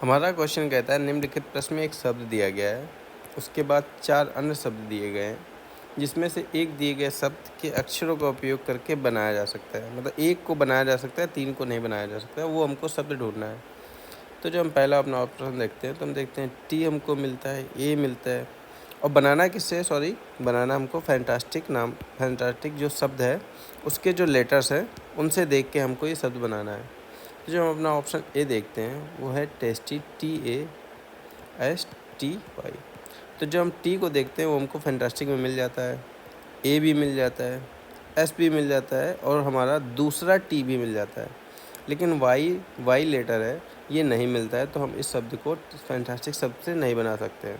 हमारा क्वेश्चन कहता है निम्नलिखित प्रश्न में एक शब्द दिया गया है, उसके बाद 4 अन्य शब्द दिए गए हैं, जिसमें से एक दिए गए शब्द के अक्षरों का उपयोग करके बनाया जा सकता है। मतलब एक को बनाया जा सकता है, 3 को नहीं बनाया जा सकता है, वो हमको शब्द ढूँढना है। तो जो हम पहला अपना ऑप्शन देखते हैं, तो हम देखते हैं टी हमको मिलता है, ए मिलता है और बनाना किससे है? सॉरी, बनाना हमको फैंटास्टिक जो शब्द है, उसके जो लेटर्स हैं, उनसे देख के हमको ये शब्द बनाना है। तो जो हम अपना ऑप्शन ए देखते हैं, वो है टेस्टी, TASTY। तो जो हम टी को देखते हैं, वो हमको फैंटास्टिक में मिल जाता है, ए भी मिल जाता है, एस भी मिल जाता है और हमारा दूसरा टी भी मिल जाता है। लेकिन वाई लेटर है, ये नहीं मिलता है, तो हम इस शब्द को फैंटास्टिक शब्द से नहीं बना सकते हैं।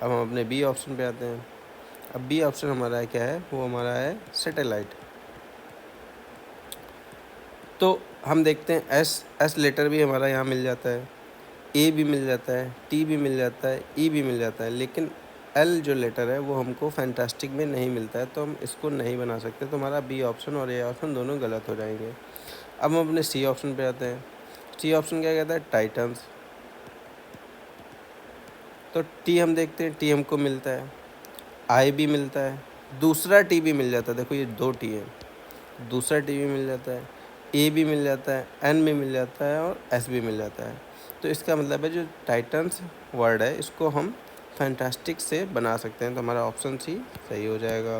अब हम अपने बी ऑप्शन पे आते हैं। अब बी ऑप्शन हमारा क्या है? वो हमारा है सैटेलाइट। तो हम देखते हैं एस लेटर भी हमारा यहाँ मिल जाता है, ए भी मिल जाता है, टी भी मिल जाता है, ई भी मिल जाता है, लेकिन एल जो लेटर है वो हमको फैंटास्टिक में नहीं मिलता है, तो हम इसको नहीं बना सकते। तो हमारा बी ऑप्शन और ए ऑप्शन दोनों गलत हो जाएंगे। अब हम अपने सी ऑप्शन पे आते हैं। सी ऑप्शन क्या कहता है? टाइटन्स। तो टी हम देखते हैं, टी हमको मिलता है, आई भी मिलता है, दूसरा टी भी मिल जाता है। देखो ये 2 टी है, दूसरा टी भी मिल जाता है, ए भी मिल जाता है, एन भी मिल जाता है और एस भी मिल जाता है। तो इसका मतलब है जो टाइटन्स वर्ड है, इसको हम फैंटास्टिक से बना सकते हैं। तो हमारा ऑप्शन सी सही हो जाएगा।